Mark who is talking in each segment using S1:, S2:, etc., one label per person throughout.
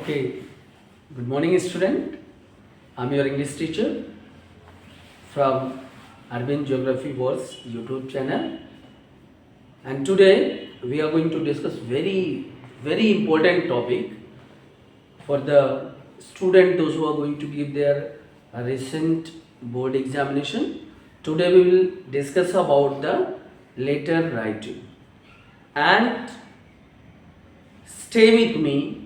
S1: Okay, good morning, student. I'm your English teacher from Arvind Geography Wars YouTube channel, and today we are going to discuss very important topic for the student, those who are going to give their recent board examination. Today we will discuss about the letter writing, and stay with me,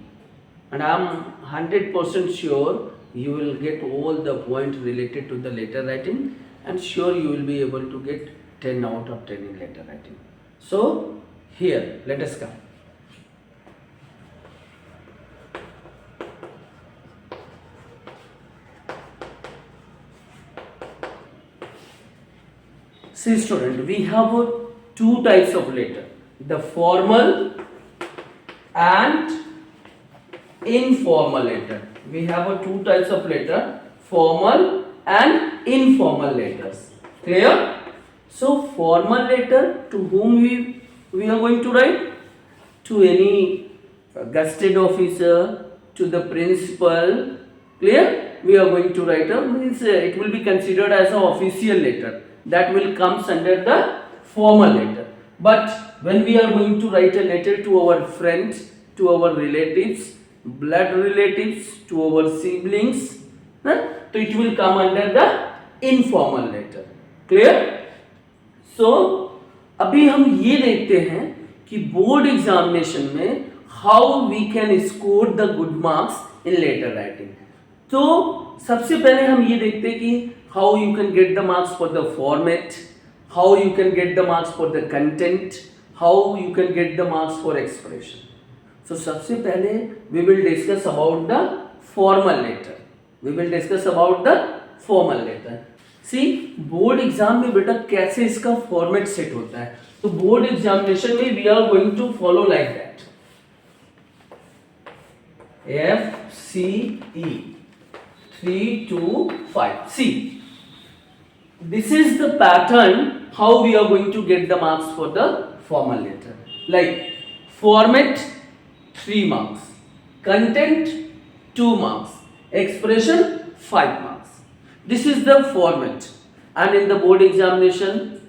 S1: and I'm 100% sure you will get all the points related to the letter writing, and sure you will be able to get 10 out of 10 in letter writing. So here let us come. See student, we have two types of letter, the formal and informal letter. We have two types of letter, formal and informal letters. Clear? So formal letter, to whom we are going to write? To any gazetted officer, to the principal. Clear? We are going to write means it will be considered as an official letter. That will comes under the formal letter. But when we are going to write a letter to our friends, to our relatives, blood relatives, to our siblings, so it will come under the informal letter. Clear? So अभी हम ये देखते हैं कि board examination में how we can score the good marks in letter writing. तो सबसे पहले हम ये देखते हैं कि how you can get the marks for the format, how you can get the marks for the content, how you can get the marks for expression. So सबसे पहले we will discuss about the formal letter. We will discuss about the formal letter. See, board exam में बेटा कैसे इसका format set होता है. तो board examination में we are going to follow like that. FCE 3 2 5. See, this is the pattern how we are going to get the marks for the formal letter. Like format 3 marks, content 2 marks, expression 5 marks. This is the format. And in the board examination,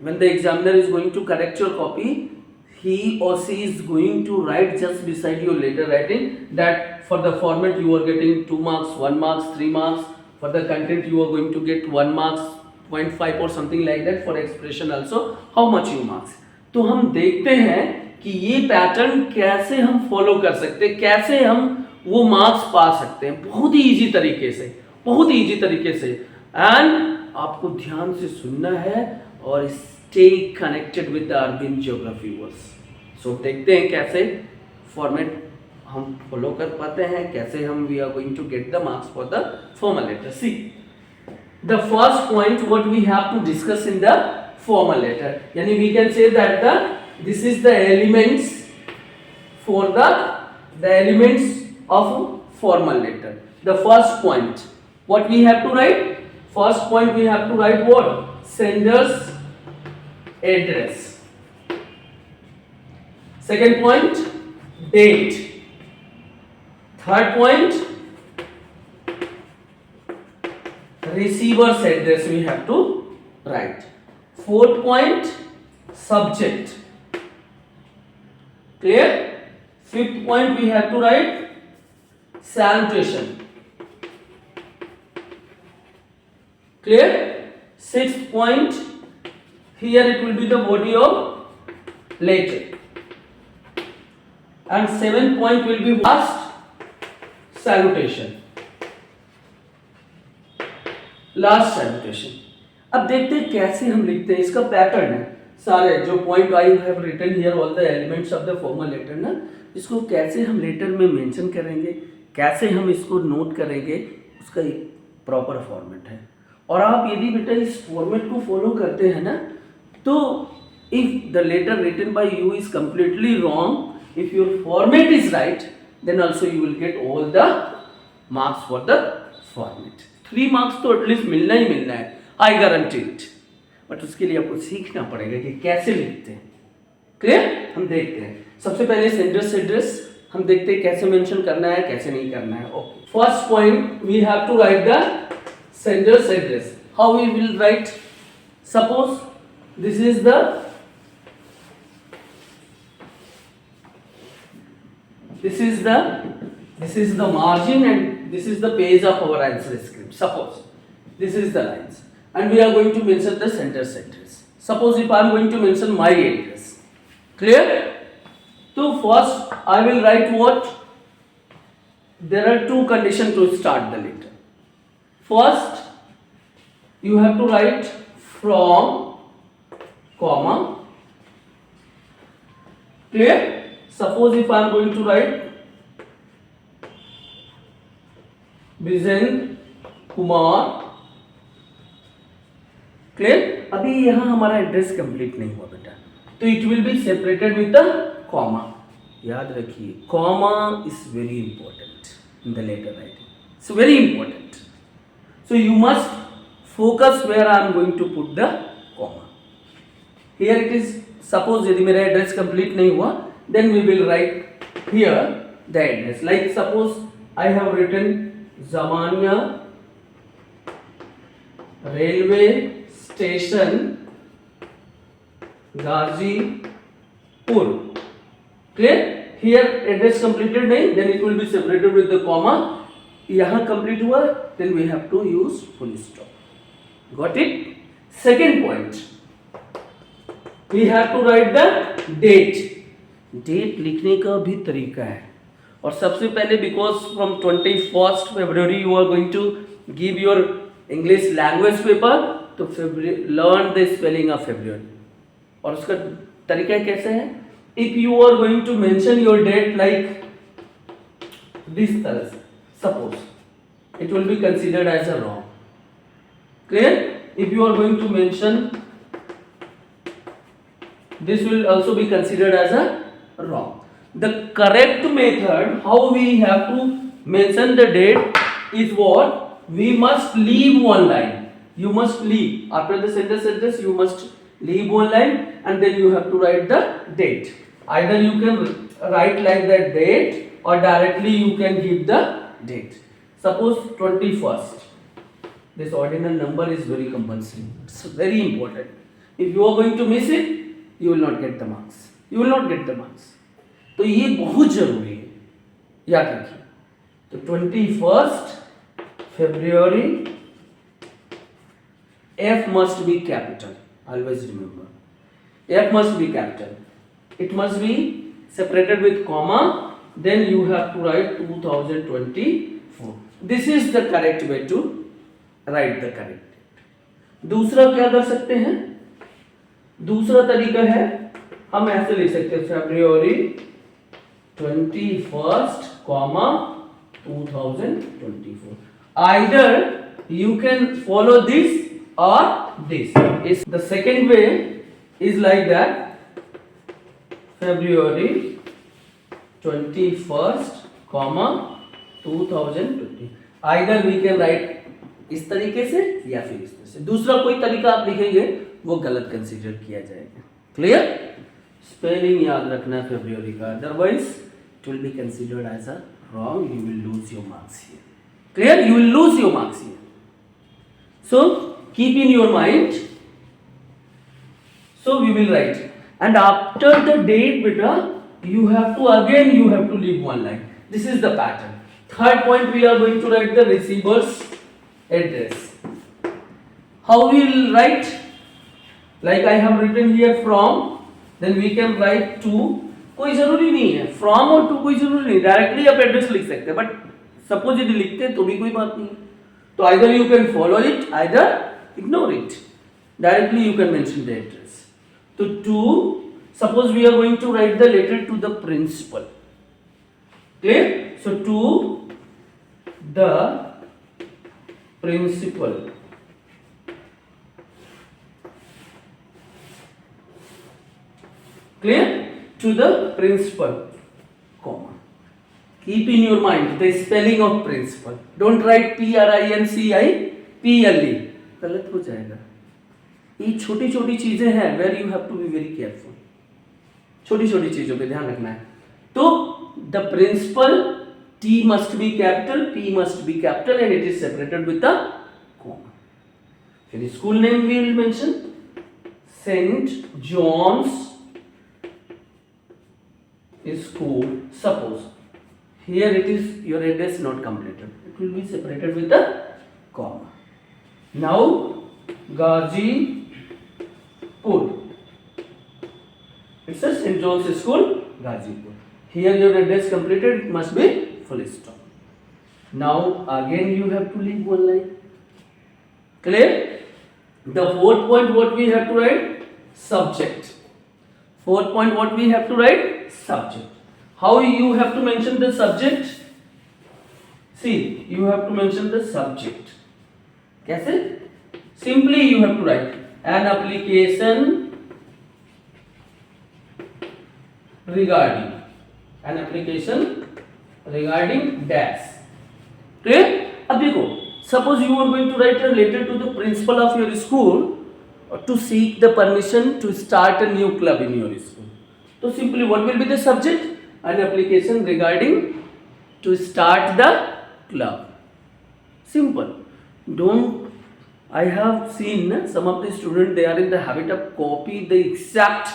S1: when the examiner is going to correct your copy, he or she is going to write just beside your letter writing that for the format you are getting 2 marks, 1 marks, 3 marks. For the content you are going to get 1 marks, 0.5 or something like that. For expression also, how much you marks. तो हम देखते हैं कि ये pattern कैसे हम follow कर सकते हैं, कैसे हम वो मार्क्स पा सकते हैं. बहुत ही इजी तरीके से, बहुत ही इजी तरीके से. एंड आपको ध्यान से सुनना है और stay connected with the Arvind geography verse. सो देखते हैं कैसे फॉर्मेट हम फॉलो कर पाते हैं, कैसे हम we are going to get the marks for the formal letter. See the first point what we have to discuss in the formal letter, yani we can say that this is the elements for the elements of formal letter. The first point, what we have to write? First point we have to write what? Sender's address. Second point, date. Third point, receiver's address we have to write. Fourth point, subject. Clear? Fifth point we have to write salutation. Clear? Sixth point, here it will be the body of letter. And seventh point will be last salutation. Last salutation. अब देखते हैं कैसे हम लिखते हैं. इसका pattern है सारे जो point I have written here all the elements of the formal letter ना, इसको कैसे हम लेटर में मेंशन करेंगे, कैसे हम इसको नोट करेंगे, उसका एक प्रॉपर फॉर्मेट है. और आप यदि बेटा इस फॉर्मेट को फॉलो करते हैं ना, तो if the letter written by you is completely wrong, if your format is right, then also you will get all the marks for the format. 3 marks तो एटलीस्ट मिलना ही मिलना है, आई गारंटी इट. बट उसके लिए आपको सीखना पड़ेगा कि कैसे लिखते हैं. क्लियर? हम देखते हैं. सबसे पहले सेंडर्स एड्रेस, हम देखते हैं कैसे मेंशन करना है कैसे नहीं करना है. Okay, first point we have to write the sender's address. How we will write? Suppose this is the margin and this is the page of our answer script. Suppose this is the lines and we are going to mention the sender's address. Suppose if I am going to mention my address, clear? So first I will write what? There are two conditions to start the letter. First, you have to write from, comma. Clear? Suppose if I am going to write Bijen Kumar. Clear? अभी यहाँ हमारा address complete नहीं हुआ बेटा, तो it will be separated with the comma. याद रखिए comma is very important in the letter writing. It's very important. So you must focus where I am going to put the comma. Here it is. Suppose यदि मेरा address complete नहीं हुआ, then we will write here the address. Like suppose I have written Zamania railway station Gazipur. Clear? Here address completed नहीं, then it will be separated with the comma. यहाँ complete हुआ, then we have to use full stop. Got it? Second point, we have to write the date. Date लिखने का भी तरीका है. और सबसे पहले because from 21st February you are going to give your English language paper, तो learn the spelling of February. और उसका तरीका कैसे है? If you are going to mention your date like this तरह से, suppose it will be considered as a wrong. Clear? If you are going to mention, this will also be considered as a wrong. The correct method how we have to mention the date is what? We must leave one line. You must leave after the sender's address. You must leave one line and then you have to write the date. Either you can write like that date or directly you can give the date. Suppose 21st. This ordinal number is very compulsory. It's very important. If you are going to miss it, you will not get the marks. You will not get the marks. तो ये बहुत जरूरी है, याद रखिए. तो 21st February, F must be capital. Always remember. F must be capital. It must be separated with comma. Then you have to write 2024. This is the correct way to write the correct date. दूसरा क्या कर सकते हैं? दूसरा तरीका है, हम ऐसे लिख सकते हैं February 21st, 2024. Either you can follow this or this. Is the second way is like that. February 21st, 2020. Either we can write इस तरीके से या फिर इस तरह से. दूसरा कोई तरीका आप लिखेंगे वो गलत कंसीडर किया जाएगा. क्लियर? स्पेलिंग याद रखना फरवरी का, otherwise it will be considered as a wrong. You will lose your marks here. Clear? You will lose your marks here. So keep in your mind. So we will write and after the date बेटा you have to leave one line. This is the pattern. Third point, we are going to write the receiver's address. How we will write? Like I have written here from, then we can write to. कोई जरूरी नहीं है from और to, कोई जरूरी नहीं, directly आप address लिख सकते हैं. बट सपोज यदि लिखते हैं तो भी कोई बात नहीं, तो either you can follow it, either ignore it. Directly you can mention the address. So to, suppose we are going to write the letter to the principal. Clear? So to the principal. Clear? To the principal, comma. Keep in your mind the spelling of principal. Don't write P-R-I-N-C-I-P-L-E. गलत हो जाएगा. ये छोटी छोटी चीजें हैं where you have to be very careful. छोटी छोटी चीजों पे ध्यान रखना है. तो the principal T must be capital, P must be capital, and it is separated with a comma. Then school name we will mention St. John's School. Suppose here it is your address not completed, it will be separated with a comma. Now Gazipur, it's a St. John's School, Gazipur. Here your address completed, it must be full stop. Now again you have to leave one line. Clear? The fourth point what we have to write? Subject. Fourth point what we have to write? Subject. How you have to mention the subject? See, you have to mention the subject. कैसे? Simply you have to write an application regarding dash. Clear? अब देखो, suppose you are going to write a letter to the principal of your school to seek the permission to start a new club in your school. So simply what will be the subject? An application regarding to start the club. Simple. Don't. I have seen some of the students, they are in the habit of copy the exact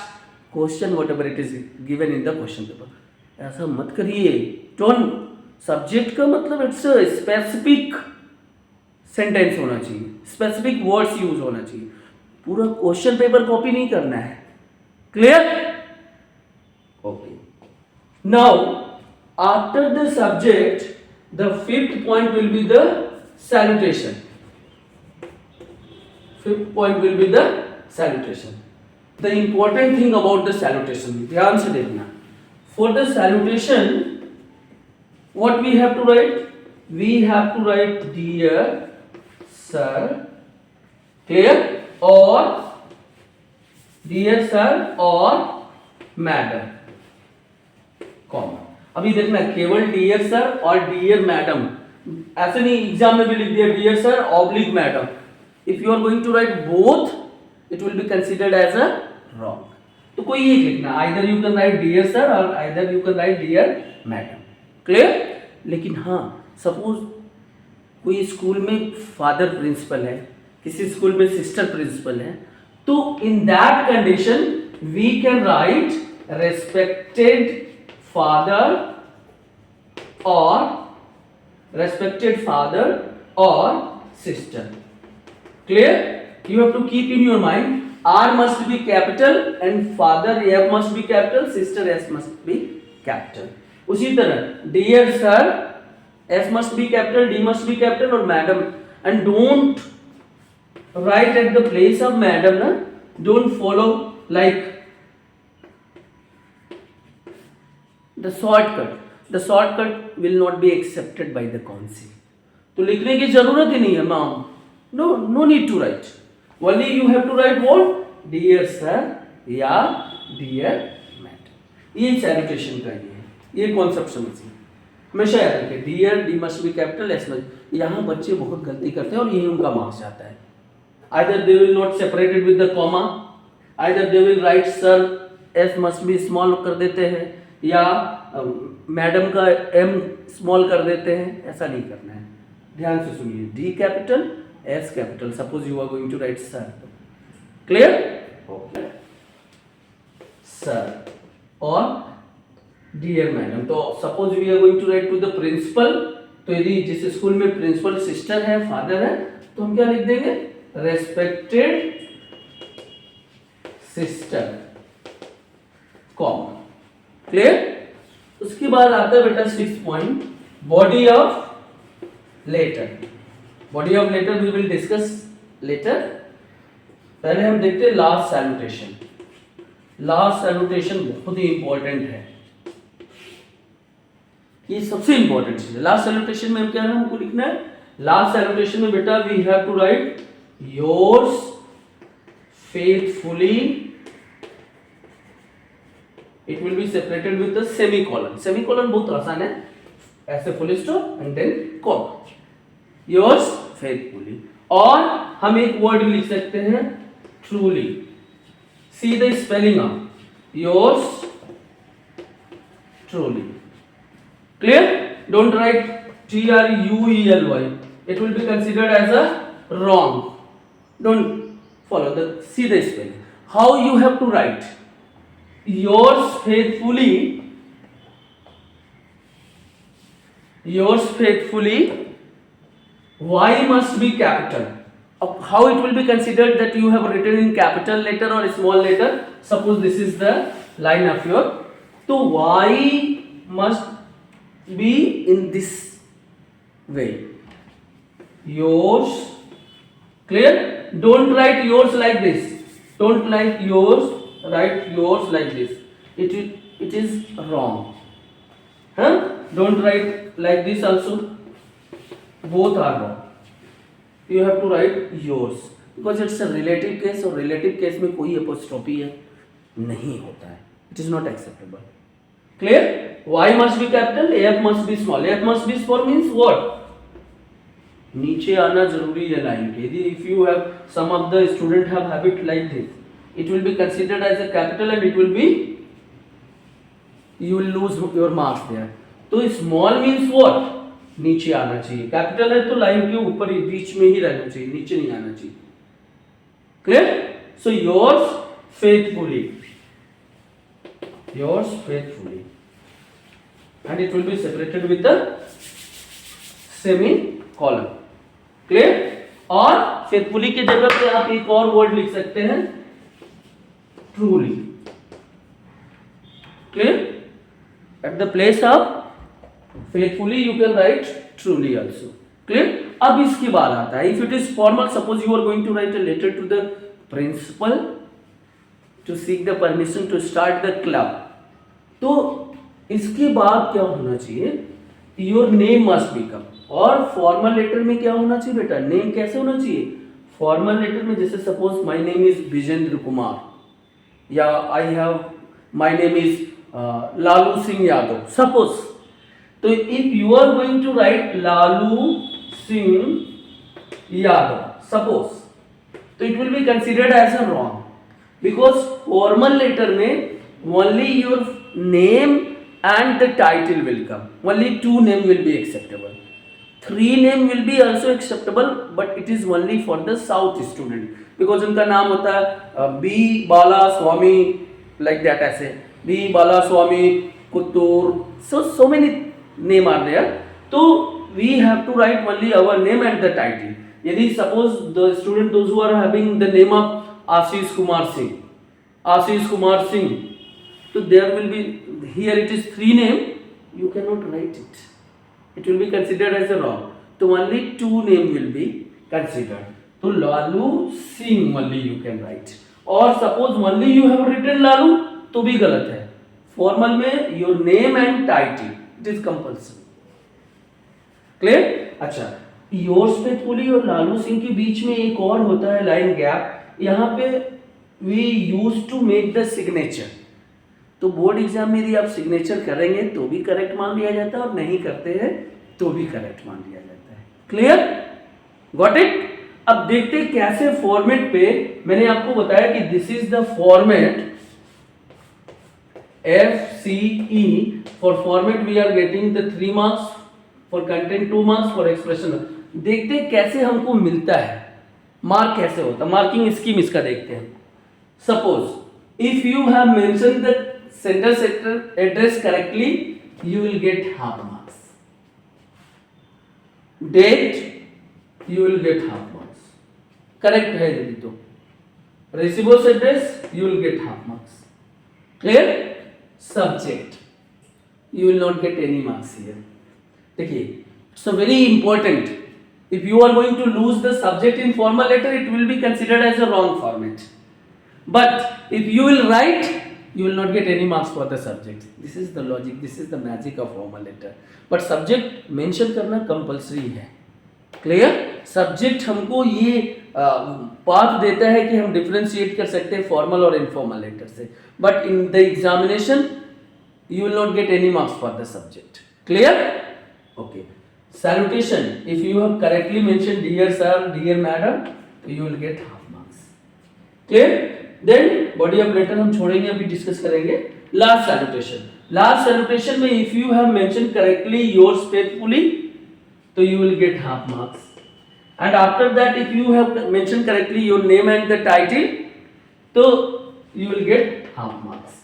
S1: question whatever it is given in the question paper. ऐसा मत करिए. Don't. Subject का मतलब it's a specific sentence होना चाहिए, specific words use होना चाहिए. पूरा क्वेश्चन पेपर कॉपी नहीं करना है. Clear? Okay. Now after the subject the fifth point will be the salutation. Fifth point will be the salutation. The important thing about the salutation, ध्यान से देखना. For the salutation what we have to write? We have to write dear sir, clear, or dear sir or madam, comma. अभी देखना केवल dear sir और dear madam, ऐसे नहीं exam में भी लिख दिया dear sir oblique madam. If you are going to write both, it will be considered as a wrong. तो कोई एक लिखना, either you can write dear sir or either you can write dear madam. Clear? लेकिन हाँ, suppose कोई school में father principal है, किसी स्कूल में सिस्टर प्रिंसिपल है, तो in that condition we can write respected father और sister. Clear? You have to keep in your mind R must be capital and father F must be capital, sister S must be capital. उसी तरह dear sir S must be capital, D must be capital और madam, and don't write at the place of madam na. Don't follow like the shortcut will not be accepted by the council. तो लिखने की जरूरत ही नहीं है ma'am. No need to write. Only you have to write what? Dear sir या dear madam. ये salutation का ये कॉन्सेप्ट समझिए, हमेशा याद रखें. Dear D must be capital, S must. यहाँ बच्चे बहुत गलती करते हैं और यही उनका मार्क्स जाता है. Either they will not separated with the comma, either they will write sir S must be small कर देते हैं, या मैडम का एम स्मॉल कर देते हैं. ऐसा नहीं करना है. ध्यान से सुनिए. D capital S capital. Suppose you are going to write sir. Clear? Okay. Sir और डियर मैडम. तो suppose we are going to write to the principal. तो यदि जिस स्कूल में प्रिंसिपल सिस्टर है, फादर है, तो हम क्या लिख देंगे? Respected sister, comma. क्लियर? उसके बाद आता है बेटा sixth point, body of letter. Body of letter we will discuss later. पहले हम देखते हैं लास्ट सैल्यूटेशन. लास्ट सैल्यूटेशन बहुत ही इंपॉर्टेंट है. ये सबसे इंपॉर्टेंट चीज है. लास्ट सैल्यूटेशन में हम क्या है, हमको लिखना है. लास्ट सैल्यूटेशन में बेटा we have to write yours faithfully. It will be separated with the semicolon. Semicolon बहुत आसान है. ऐसे full stop and then comma. Yours faithfully. और हम एक वर्ड लिख सकते हैं truly. See the spelling of yours truly. Clear? Don't write TRUELY. It will be considered as a wrong. Don't follow the, see the spelling. How you have to write? Yours faithfully. Yours faithfully. Y must be capital. How it will be considered that you have written in capital letter or small letter? Suppose this is the line of your, so Y must be in this way. Yours. Clear? Don't write yours like this. Don't write yours. Write yours like this. It is wrong. Huh? Don't write like this also. Both are wrong. You have to write yours because it's a relative case और relative case में कोई apostrophe है नहीं होता है. It is not acceptable. Clear? Y must be capital, F must be small. F must be small means what? नीचे आना जरूरी है लाइन के. If you have, some of the student have habit like this, it will be considered as a capital and it will be, you will lose your marks there. तो small means what? नीचे आना चाहिए. Capital है तो line के ऊपर ही बीच में ही रहना चाहिए, नीचे नहीं आना चाहिए. Clear? So yours faithfully, yours faithfully, and it will be separated with the semicolon. Clear? और faithfully के जगह पे आप एक और वर्ड लिख सकते हैं, truly. Clear? At the place of faithfully you can write truly also. Clear? अब इसके बाद आता है, if it is formal, suppose you are going to write a letter to the principal to seek the permission to start the club, तो इसके बाद क्या होना चाहिए? Your name must be come. और फॉर्मल लेटर में क्या होना चाहिए बेटा? नेम कैसे होना चाहिए? फॉर्मल लेटर में जैसे suppose my name is Vijendra Kumar, या I have my name is Lalu Singh Yadav, suppose. तो if you are going to write Lalu Singh Yadav suppose, तो it will be considered as a wrong, because formal letter में only your name and the title will come. Only 2 name will be acceptable. 3 name will be also acceptable, but it is only for the South student, because उनका नाम होता है B Bala Swami, like that ऐसे B Bala Swami Kuttur, so many name are there. तो we have to write only our name and the title. यदि suppose the student, those who are having the name of Ashish Kumar Singh, so there will be, here it is 3 name, you cannot write it. It will be considered as a wrong. So only 2 name will be considered. So Lalu Singh only you can write. Or suppose only you have written Lalu, तो भी गलत है. Formal में your name and title, it is compulsory. Clear? अच्छा, yours faithfully और लालू सिंह के बीच में एक और होता है लाइन गैप. यहाँ पे we used to make the signature. तो बोर्ड एग्जाम में यदि आप सिग्नेचर करेंगे तो भी करेक्ट मान लिया जाता है, और नहीं करते हैं तो भी करेक्ट मान लिया जाता है. क्लियर? Got it? अब देखते हैं कैसे फॉर्मेट पे. मैंने आपको बताया कि this is the format FCE. For format we are getting the 3 marks, for content 2 marks, for expression. देखते हैं कैसे हमको मिलता है मार्क, कैसे होता है मार्किंग स्कीम इसका. देखते हैं. Suppose if you have mention the sender address correctly, you will get half marks. Date, you will get half marks. Correct है यदि तो. Receiver's address, you will get half marks. Clear? Subject, you will not get any marks here. देखिए, so very important. If you are going to lose the subject in formal letter, it will be considered as a wrong format. But if you will write, you will not get any marks for the subject. This is the logic, this is the magic of formal letter. But subject mention करना compulsory है. Clear? Subject हमको ये path देता है कि हम differentiate कर सकते हैं formal और informal letter से. But in the examination, you will not get any marks for the subject. Clear? Okay. Salutation. If you have correctly mentioned dear sir, dear madam, you will get half marks. Clear? Then body of letter हम छोड़ेंगे, अभी discuss करेंगे. Last salutation. Last salutation में if you have mention correctly yours faithfully तो you will get half marks, and after that if you have mention correctly your name and the title तो you will get half marks.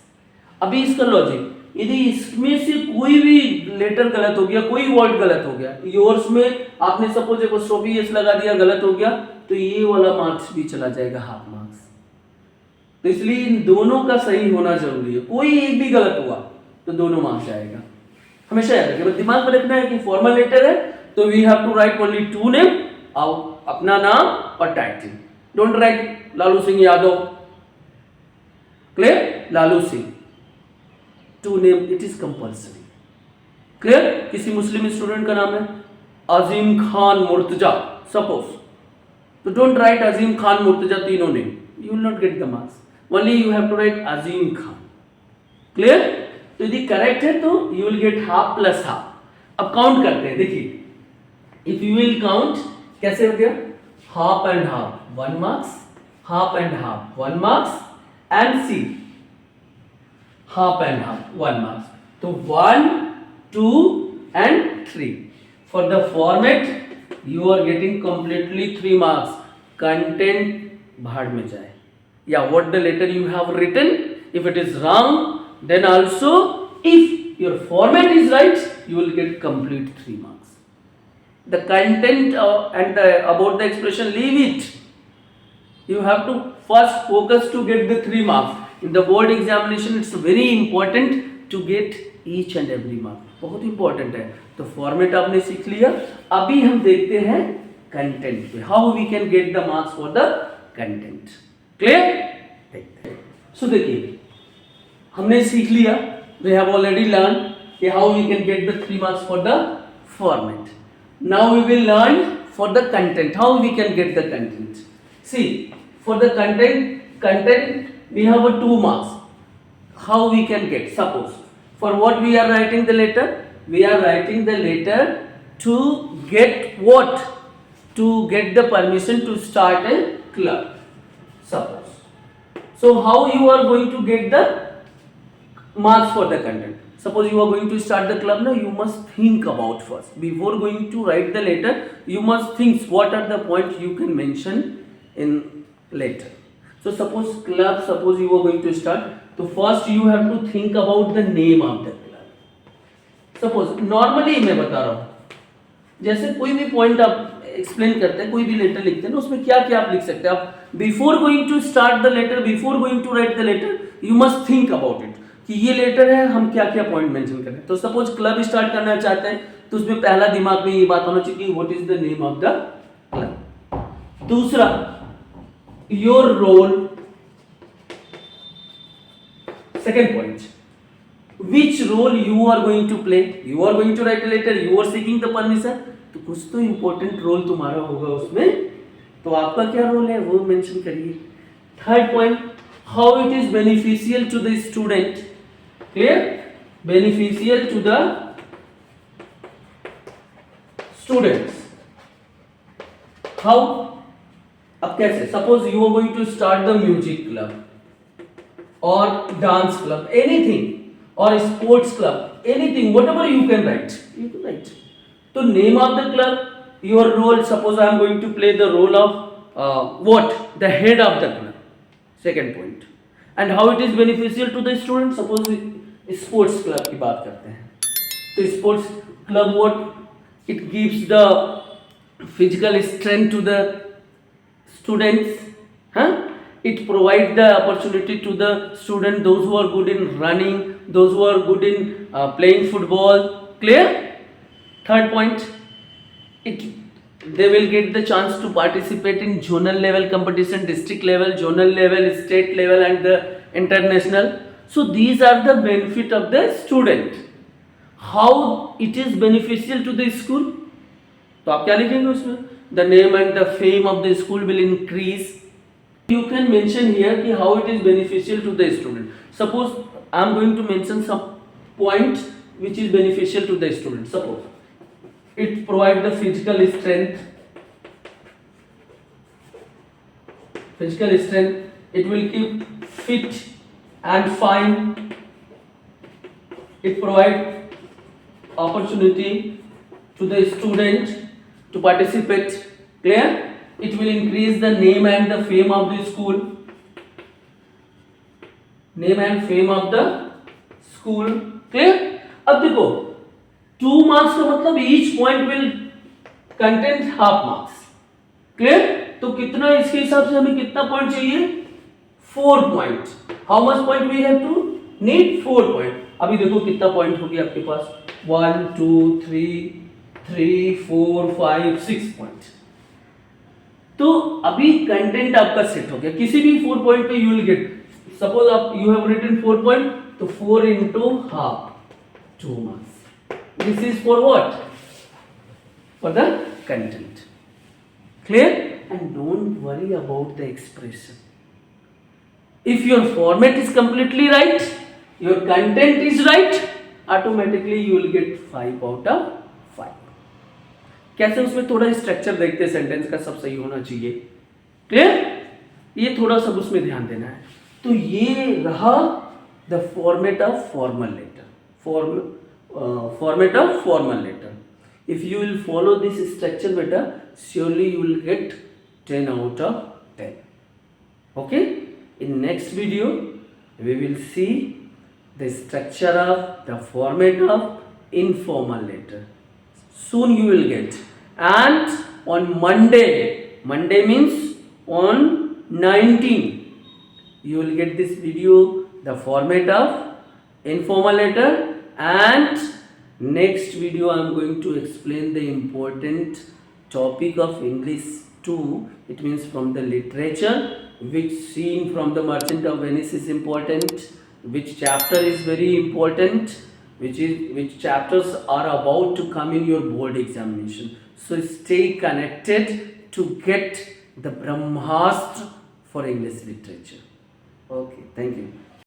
S1: अभी इसका logic, यदि इसमें से कोई भी letter गलत हो गया, कोई वर्ड गलत हो गया, योर्स में आपने सपोज एपोस्ट्रोफी एस लगा दिया, गलत हो गया, तो ये वाला मार्क्स भी चला जाएगा, हाफ मार्क्स। तो इसलिए इन दोनों का सही होना जरूरी है, कोई एक भी गलत हुआ तो दोनों मार्क्स जाएगा। हमेशा याद रखिए, दिमाग में रखना है कि फॉर्मल लेटर है तो we have to write only two name, अपना नाम और title. Don't write Lalu Singh Yadav, clear, Lalu Singh, two name it is compulsory, clear. किसी मुस्लिम स्टूडेंट का नाम है अजीम खान मुर्तजा सपोज, तो डोंट राइट अजीम खान मुर्तजा तीनों name, you will not get the marks, only you have to write Azim Khan, clear. तो यदि करेक्ट है तो you will get half plus half. अब काउंट करते हैं, देखिए इफ यू विल काउंट कैसे हो गया, half and half 1 marks, half and half 1 marks, and see half and half 1 marks, तो 1 2 and 3 for the format you are getting completely 3 marks, content भाड़ में जाए, या what the letter you have written, if it is wrong then also if your format is right you will get complete 3 marks. The content and about the expression leave it, you have to first focus to get the 3 marks. In the board examination it's very important to get each and every mark, बहुत important है। तो format आपने सीख लिया, अभी हम देखते हैं कंटेंट पे, how we can get the marks for the content, clear. देखते हैं, सो देखिए हमने सीख लिया, वी हैव ऑलरेडी लर्न कि how we can get the 3 marks for the format. Now we will learn for the content, how we can get the content. See for the content we have a 2 marks, how we can get, suppose for what we are writing the letter, we are writing the letter to get what, to get the permission to start a club, suppose. So how you are going to get the marks for the content, suppose you are going to start the club, now you must think about first, before going to write the letter you must think what are the points you can mention in letter. So suppose club, suppose you are going to start, so first you have to think about the name of the club. Suppose normally मैं बता रहा हूँ, जैसे कोई भी point आप explain करते हैं, कोई भी लेटर लिखते हैं ना, उसमें क्या क्या आप लिख सकते हैं। आप before going to start the letter, before going to write the letter, you must think about it कि ये लेटर है, हम क्या क्या पॉइंट मेंशन करें। तो सपोज क्लब स्टार्ट करना चाहते हैं तो उसमें पहला दिमाग में ये बात होना चाहिए कि what is the name of the club. दूसरा, your role, second point, which role you are going to play, you are going to write a letter, you are seeking the permission, तो कुछ तो important role तुम्हारा होगा उसमें, तो आपका क्या रोल है वो मेंशन करिए। Third point, how it is beneficial to the student, clear, beneficial to the students, how, अब कैसे, suppose you are going to start the music club और डांस क्लब, एनीथिंग, और sports club, anything, whatever you can write, you can write. तो name of the club, your role, suppose I am going to play the role of what, the head of the club, second point. And how it is beneficial to the student, suppose sports club की बात करते हैं, तो sports club what, it gives the physical strength to the students, it provides the opportunity to the student, those who are good in running, those who are good in playing football, clear. Third point, they will get the chance to participate in zonal level competition, district level, zonal level, state level and the international. So these are the benefit of the student. How it is beneficial to the school, तो आप क्या लिखेंगे उसमें, the name and the fame of the school will increase. You can mention here कि how it is beneficial to the student. Suppose I am going to mention some point which is beneficial to the student. Suppose it provides the physical strength. Physical strength. It will keep fit and fine. It provides opportunity to the student to participate. Clear? It will increase the name and the fame of the school. Name and fame of the school. Clear? अब देखो 2 marks का मतलब each point will contain half marks. Clear? तो कितना इसके हिसाब से हमें कितना पॉइंट चाहिए 4 point. How much point we have to need 4 point. अभी देखो कितना पॉइंट हो गया आपके पास 1 2 3 4 5 6 पॉइंट. तो अभी कंटेंट आपका सेट हो गया. किसी भी 4 पॉइंट पे यू विल गेट. सपोज आप यू हैव रिटन 4 पॉइंट तो 4 into half 2 marks. This is for what? For the content. Clear? And don't worry about the expression. If your format is completely right, your content is right, automatically you will get 5 out of 5. कैसे उसमें थोड़ा structure देखते हैं sentence का सब सही होना चाहिए. क्लियर? ये थोड़ा सब उसमें ध्यान देना है. तो ये रहा the format of formal letter. Format of formal letter. If you will follow this structure beta, surely you will get 10 out of 10. Okay? In next video, we will see the structure of the format of informal letter. Soon you will get. And on Monday means on 19, you will get this video, the format of informal letter, and next video I am going to explain the important topic of English 2. It means from the literature, which scene from the Merchant of Venice is important, which chapter is very important, which chapters are about to come in your board examination. So stay connected to get the Brahmastra for English literature. Okay, thank you.